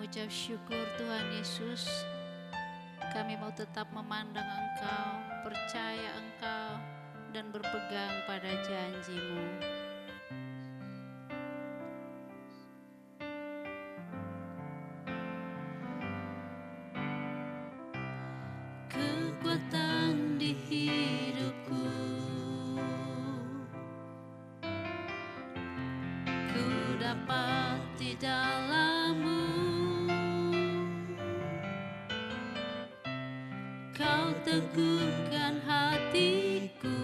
mengucap syukur Tuhan Yesus. Kami mau tetap memandang Engkau, percaya Engkau, dan berpegang pada janji-Mu. Kekuatan di hidupku, ku dapat di dalam-Mu. Kau teguhkan hatiku,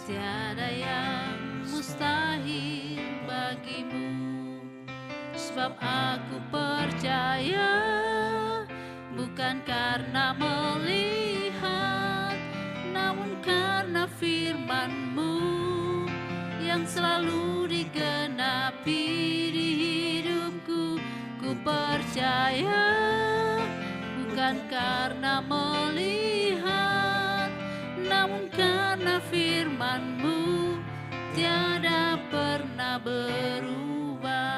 tiada yang mustahil bagimu. Sebab aku percaya, bukan karena melihat, namun karena firman-Mu yang selalu digenapi di hidupku. Ku percaya, bukan karena melihat, namun karena firman-Mu tiada pernah berubah.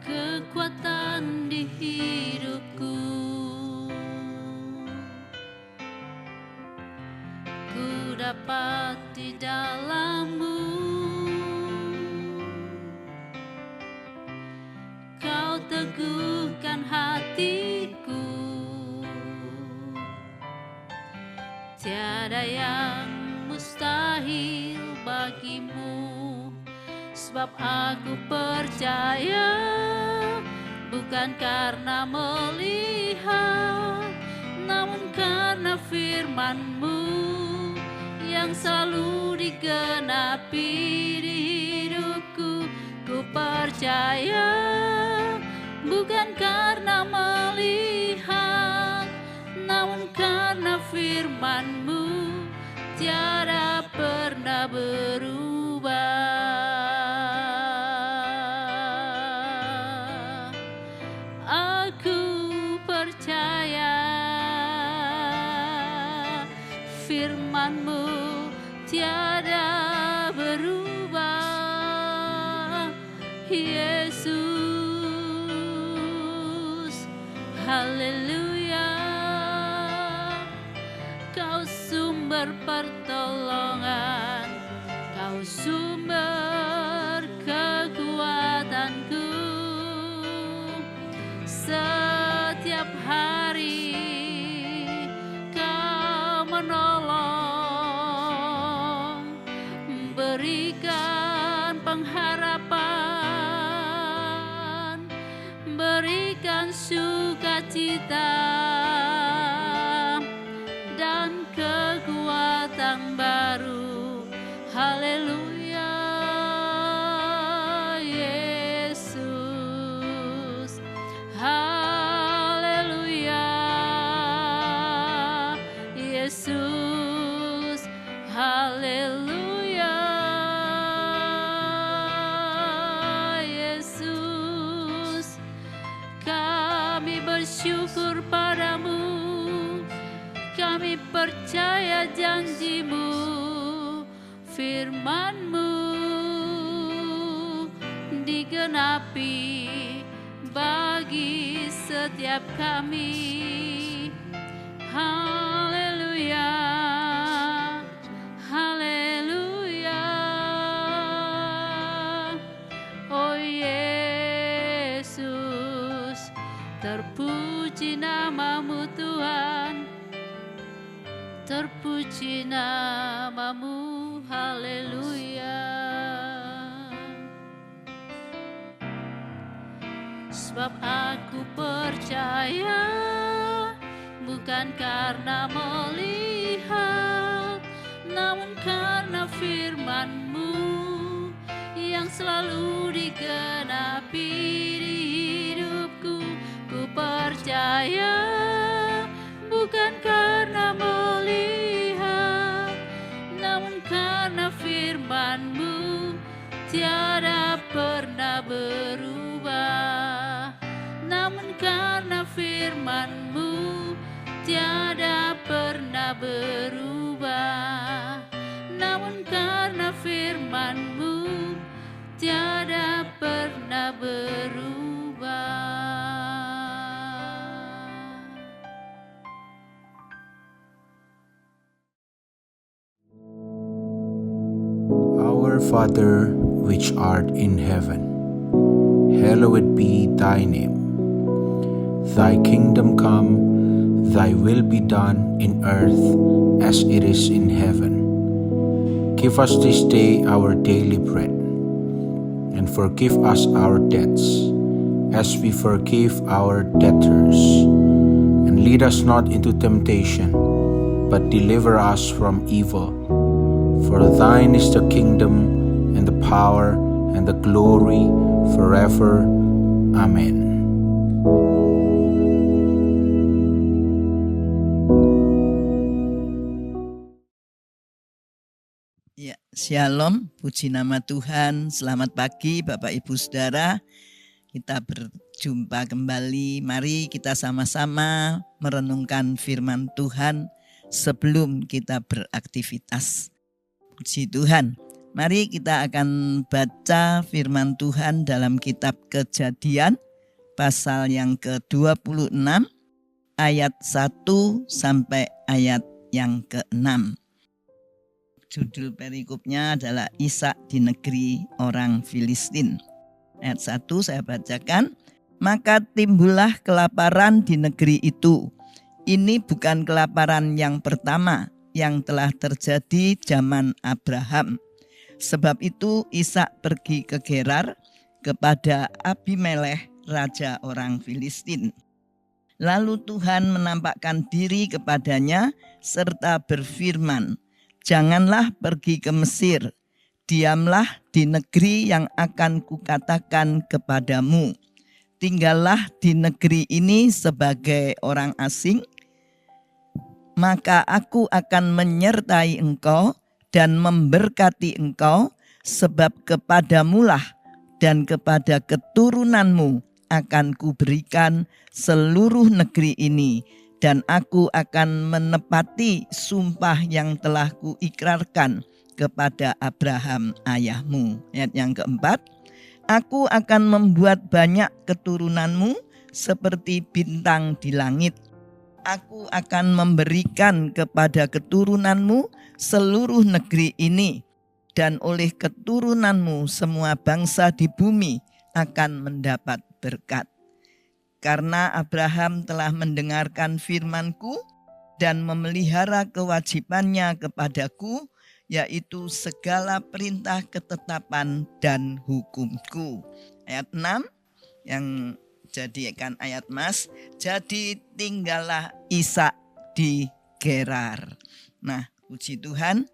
Kekuatan di hidupku, ku dapat di dalam-Mu. Kau teguhkan hatiku, tiada yang mustahil bagimu. Sebab aku percaya, bukan karena melihat, namun karena firman-Mu yang selalu digenapi di hidupku. Ku percaya, bukan karena melihat, namun karena firman-Mu tiada pernah berubah. Aku percaya, firman-Mu tiada berubah. Yesus, haleluya. Kau sumber pertolongan, Kau sumber kekuatanku. Setiap hari Kau menolong, berikan pengharapan, berikan sukacita dan kekuatan baru. Haleluya, Yesus. Haleluya, Yesus. Haleluya, Yesus. Kami bersyukur padamu, kami percaya janji-Mu, firman-Mu digenapi bagi setiap kami. Haleluya, haleluya. Oh Yesus, terpuji nama-Mu Tuhan, terpuji nama-Mu. Haleluya. Sebab aku percaya, bukan karena melihat, namun karena firman-Mu yang selalu digenapi di hidupku. Ku percaya, bukan karena melihat, namun karena firman-Mu tiada pernah berubah. Namun karena firman-Mu tiada pernah berubah. Namun karena firman-Mu tiada pernah berubah. Our Father, which art in heaven, hallowed be thy name. Thy kingdom come, thy will be done in earth as it is in heaven. Give us this day our daily bread, and forgive us our debts, as we forgive our debtors. And lead us not into temptation, but deliver us from evil. For thine is the kingdom, and the power, and the glory, forever. Amen. Ya, Shalom, puji nama Tuhan. Selamat pagi Bapak Ibu Saudara. Kita berjumpa kembali. Mari kita sama-sama merenungkan firman Tuhan sebelum kita beraktivitas. Puji Tuhan. Mari kita akan baca firman Tuhan dalam kitab Kejadian pasal yang ke-26 ayat 1 sampai ayat yang ke-6. Judul perikopnya adalah Ishak di negeri orang Filistin. Ayat 1 saya bacakan. Maka timbullah kelaparan di negeri itu. Ini bukan kelaparan yang pertama yang telah terjadi zaman Abraham. Sebab itu Ishak pergi ke Gerar kepada Abimelekh, raja orang Filistin. Lalu Tuhan menampakkan diri kepadanya serta berfirman, janganlah pergi ke Mesir, diamlah di negeri yang akan kukatakan kepadamu. Tinggallah di negeri ini sebagai orang asing, maka aku akan menyertai engkau dan memberkati engkau, sebab kepadamulah dan kepada keturunanmu akan kuberikan seluruh negeri ini, dan aku akan menepati sumpah yang telah kuikrarkan kepada Abraham ayahmu. Ayat yang keempat, aku akan membuat banyak keturunanmu seperti bintang di langit. Aku akan memberikan kepada keturunanmu seluruh negeri ini, dan oleh keturunanmu semua bangsa di bumi akan mendapat berkat. Karena Abraham telah mendengarkan firman-Ku dan memelihara kewajibannya kepadaku, yaitu segala perintah ketetapan dan hukum-Ku. Ayat 6 yang jadikan ayat mas, jadi tinggallah Ishak di Gerar. Nah, puji Tuhan,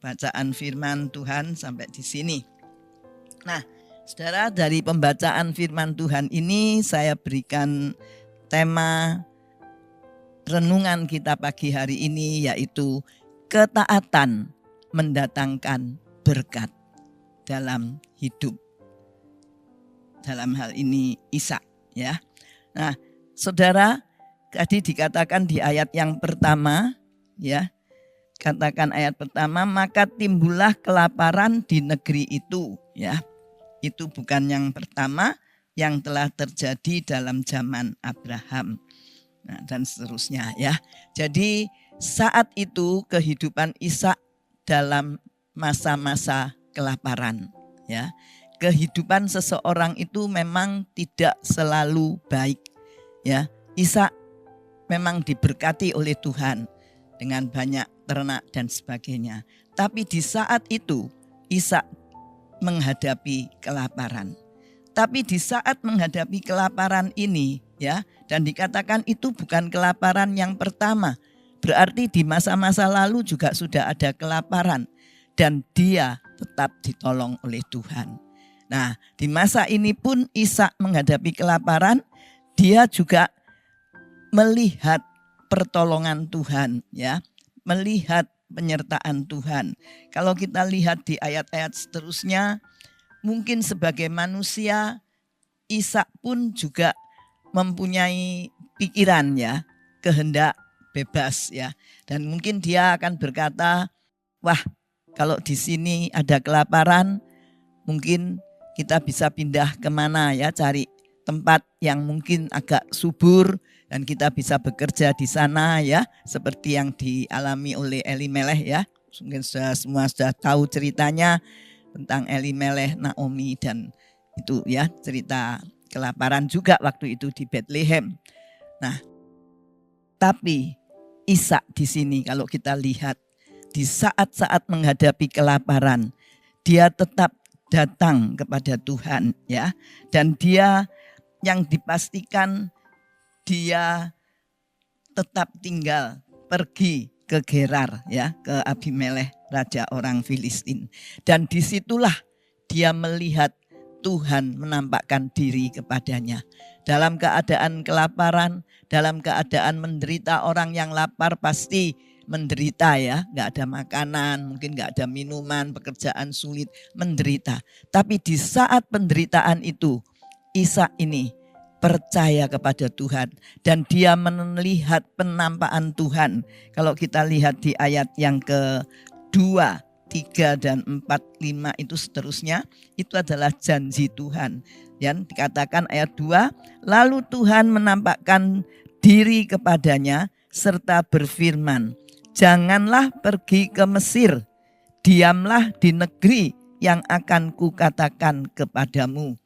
bacaan firman Tuhan sampai di sini. Nah, saudara, dari pembacaan firman Tuhan ini saya berikan tema renungan kita pagi hari ini, yaitu ketaatan mendatangkan berkat dalam hidup. Dalam hal ini Ishak, ya. Nah, saudara, tadi dikatakan di ayat yang pertama, ya. Katakan ayat pertama, maka timbullah kelaparan di negeri itu, ya. Itu bukan yang pertama yang telah terjadi dalam zaman Abraham. Nah, dan seterusnya, ya. Jadi saat itu kehidupan Ishak dalam masa-masa kelaparan, ya. Kehidupan seseorang itu memang tidak selalu baik, ya. Ishak memang diberkati oleh Tuhan dengan banyak ternak dan sebagainya. Tapi di saat itu Ishak menghadapi kelaparan. Tapi di saat menghadapi kelaparan ini, ya, dan dikatakan itu bukan kelaparan yang pertama. Berarti di masa-masa lalu juga sudah ada kelaparan dan dia tetap ditolong oleh Tuhan. Nah, di masa ini pun Ishak menghadapi kelaparan, dia juga melihat pertolongan Tuhan, ya, melihat penyertaan Tuhan. Kalau kita lihat di ayat-ayat seterusnya, mungkin sebagai manusia Ishak pun juga mempunyai pikiran, ya, kehendak bebas ya. Dan mungkin dia akan berkata, wah kalau di sini ada kelaparan, mungkin kita bisa pindah kemana ya, cari tempat yang mungkin agak subur dan kita bisa bekerja di sana ya, seperti yang dialami oleh Elimeleh ya. Mungkin semua sudah tahu ceritanya tentang Elimeleh, Naomi, dan itu ya cerita kelaparan juga waktu itu di Bethlehem. Nah, tapi Ishak di sini kalau kita lihat di saat-saat menghadapi kelaparan, dia tetap datang kepada Tuhan ya, dan dia yang dipastikan dia tetap tinggal pergi ke Gerar ya, ke Abimelech raja orang Filistin, dan disitulah dia melihat Tuhan menampakkan diri kepadanya. Dalam keadaan kelaparan, dalam keadaan menderita, orang yang lapar pasti menderita ya. Gak ada makanan, mungkin gak ada minuman, pekerjaan sulit, menderita. Tapi di saat penderitaan itu, Ishak ini percaya kepada Tuhan. Dan dia melihat penampakan Tuhan. Kalau kita lihat di ayat yang kedua, 3 dan 4, 5 itu seterusnya, itu adalah janji Tuhan. Yang dikatakan ayat 2, lalu Tuhan menampakkan diri kepadanya serta berfirman, janganlah pergi ke Mesir, diamlah di negeri yang akan kukatakan kepadamu.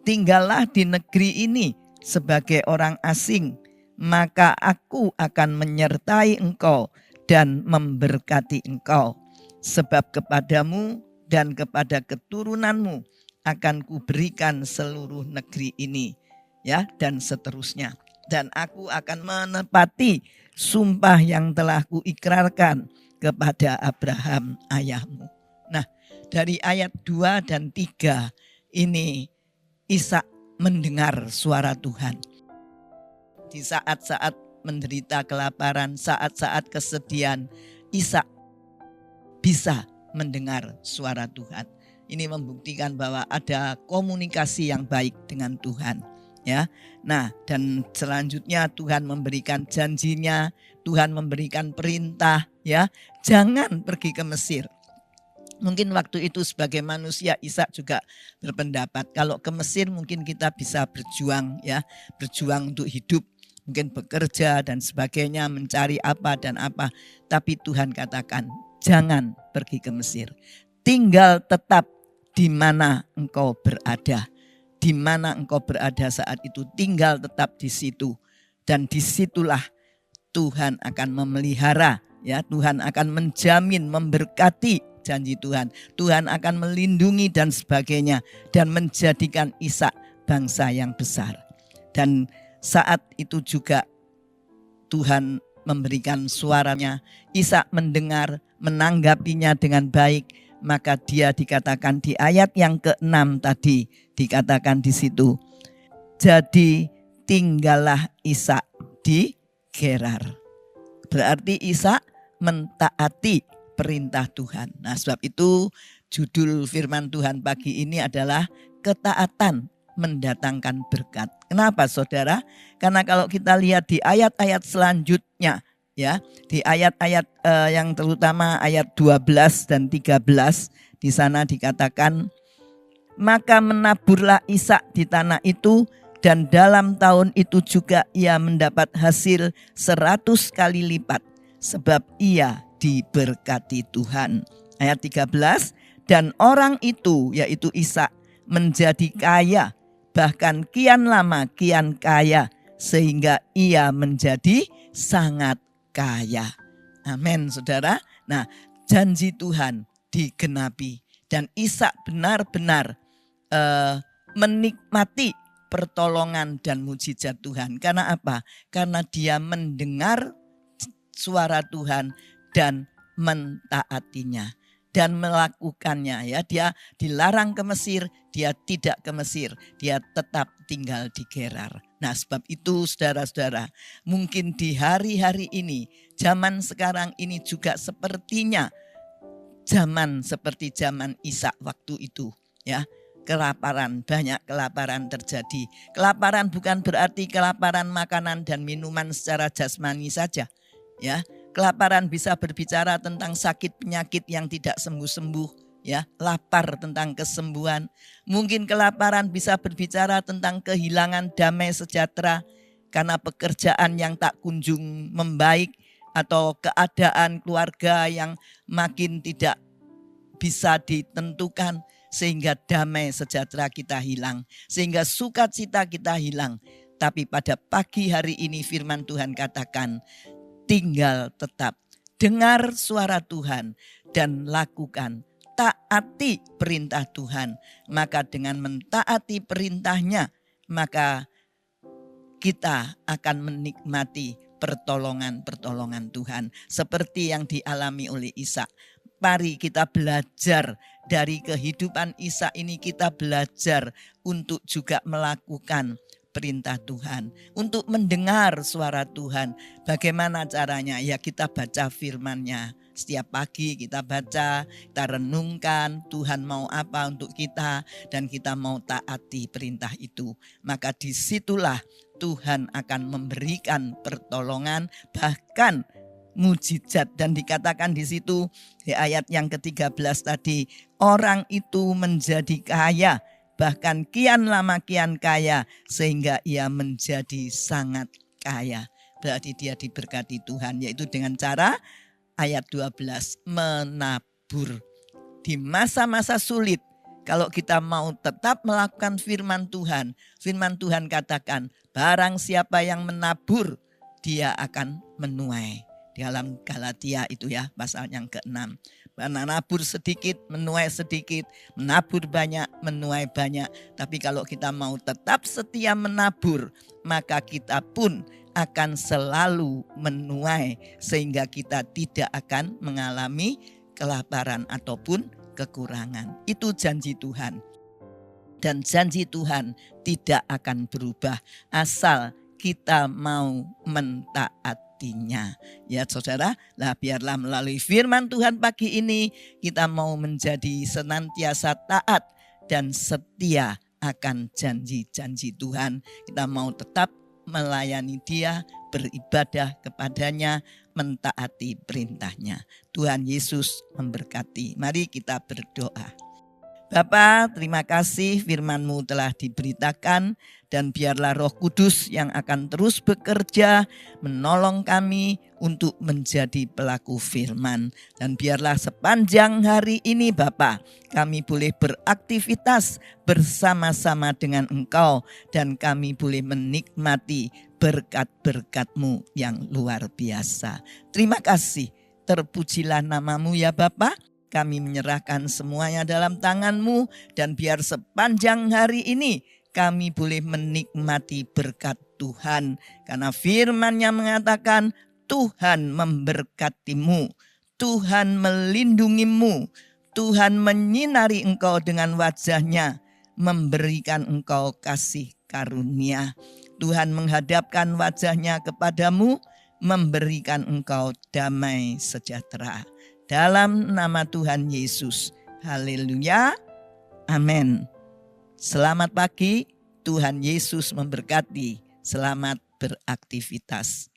Tinggallah di negeri ini sebagai orang asing, maka aku akan menyertai engkau dan memberkati engkau. Sebab kepadamu dan kepada keturunanmu akan kuberikan seluruh negeri ini. Ya, dan seterusnya. Dan aku akan menepati sumpah yang telah kuikrarkan kepada Abraham ayahmu. Nah, dari ayat 2 dan 3 ini Ishak mendengar suara Tuhan. Di saat-saat menderita kelaparan, saat-saat kesedihan, Ishak bisa mendengar suara Tuhan. Ini membuktikan bahwa ada komunikasi yang baik dengan Tuhan. Ya, nah dan selanjutnya Tuhan memberikan janjinya, Tuhan memberikan perintah, ya, jangan pergi ke Mesir. Mungkin waktu itu sebagai manusia Ishak juga berpendapat kalau ke Mesir mungkin kita bisa berjuang, ya, berjuang untuk hidup, mungkin bekerja dan sebagainya, mencari apa dan apa. Tapi Tuhan katakan, jangan pergi ke Mesir. Tinggal tetap di mana engkau berada. Di mana engkau berada saat itu, tinggal tetap di situ. Dan disitulah Tuhan akan memelihara, ya, Tuhan akan menjamin, memberkati janji Tuhan. Tuhan akan melindungi dan sebagainya. Dan menjadikan Ishak bangsa yang besar. Dan saat itu juga Tuhan memberikan suaranya. Ishak mendengar, menanggapinya dengan baik. Maka dia dikatakan di ayat yang ke-6 tadi, dikatakan di situ, jadi tinggallah Ishak di Gerar. Berarti Ishak mentaati perintah Tuhan. Nah, sebab itu judul firman Tuhan pagi ini adalah ketaatan mendatangkan berkat. Kenapa saudara? Karena kalau kita lihat di ayat-ayat selanjutnya, ya, di ayat-ayat yang terutama ayat 12 dan 13, di sana dikatakan, maka menaburlah Ishak di tanah itu, dan dalam tahun itu juga ia mendapat hasil 100 kali lipat, sebab ia diberkati Tuhan. Ayat 13, dan orang itu, yaitu Ishak, menjadi kaya, bahkan kian lama kian kaya, sehingga ia menjadi sangat kaya. Amin, saudara. Nah, janji Tuhan digenapi dan Ishak benar-benar menikmati pertolongan dan mujizat Tuhan. Karena apa? Karena dia mendengar suara Tuhan dan mentaatinya dan melakukannya, ya. Dia dilarang ke Mesir, dia tidak ke Mesir, dia tetap tinggal di Gerar. Nah, sebab itu saudara-saudara, mungkin di hari-hari ini, zaman sekarang ini juga sepertinya zaman seperti zaman Ishak waktu itu, ya. Kelaparan, banyak kelaparan terjadi. Kelaparan bukan berarti kelaparan makanan dan minuman secara jasmani saja, ya. Kelaparan bisa berbicara tentang sakit penyakit yang tidak sembuh-sembuh, ya. Lapar tentang kesembuhan. Mungkin kelaparan bisa berbicara tentang kehilangan damai sejahtera karena pekerjaan yang tak kunjung membaik atau keadaan keluarga yang makin tidak bisa ditentukan sehingga damai sejahtera kita hilang, sehingga sukacita kita hilang. Tapi pada pagi hari ini firman Tuhan katakan, tinggal tetap dengar suara Tuhan dan lakukan, taati perintah Tuhan. Maka dengan mentaati perintahnya, maka kita akan menikmati pertolongan-pertolongan Tuhan seperti yang dialami oleh Ishak. Mari kita belajar dari kehidupan Ishak ini, kita belajar untuk juga melakukan perintah Tuhan, untuk mendengar suara Tuhan. Bagaimana caranya? Ya kita baca firman-Nya. Setiap pagi kita baca, kita renungkan Tuhan mau apa untuk kita dan kita mau taati perintah itu. Maka disitulah Tuhan akan memberikan pertolongan, bahkan mujizat. Dan dikatakan di situ di ayat yang ke-13 tadi, orang itu menjadi kaya, bahkan kian lama kian kaya, sehingga ia menjadi sangat kaya. Berarti dia diberkati Tuhan, yaitu dengan cara ayat 12 menabur. Di masa-masa sulit, kalau kita mau tetap melakukan firman Tuhan katakan, barang siapa yang menabur, dia akan menuai. Di dalam Galatia itu ya, pasal yang ke-6. Menabur sedikit, menuai sedikit, menabur banyak, menuai banyak. Tapi kalau kita mau tetap setia menabur, maka kita pun akan selalu menuai, sehingga kita tidak akan mengalami kelaparan ataupun kekurangan. Itu janji Tuhan. Dan janji Tuhan tidak akan berubah asal kita mau mentaatinya. Ya saudara, biarlah melalui firman Tuhan pagi ini kita mau menjadi senantiasa taat dan setia akan janji-janji Tuhan. Kita mau tetap melayani Dia, beribadah kepadanya, mentaati perintahnya. Tuhan Yesus memberkati. Mari kita berdoa. Bapa, terima kasih firman-Mu telah diberitakan, dan biarlah Roh Kudus yang akan terus bekerja menolong kami untuk menjadi pelaku firman. Dan biarlah sepanjang hari ini Bapa, kami boleh beraktivitas bersama-sama dengan Engkau, dan kami boleh menikmati berkat-berkat-Mu yang luar biasa. Terima kasih, terpujilah nama-Mu ya Bapa. Kami menyerahkan semuanya dalam tangan-Mu, dan biar sepanjang hari ini kami boleh menikmati berkat Tuhan. Karena firman-Nya mengatakan Tuhan memberkati-Mu, Tuhan melindungi-Mu, Tuhan menyinari engkau dengan wajah-Nya, memberikan engkau kasih karunia. Tuhan menghadapkan wajah-Nya kepadamu, memberikan engkau damai sejahtera. Dalam nama Tuhan Yesus. Haleluya. Amin. Selamat pagi. Tuhan Yesus memberkati. Selamat beraktivitas.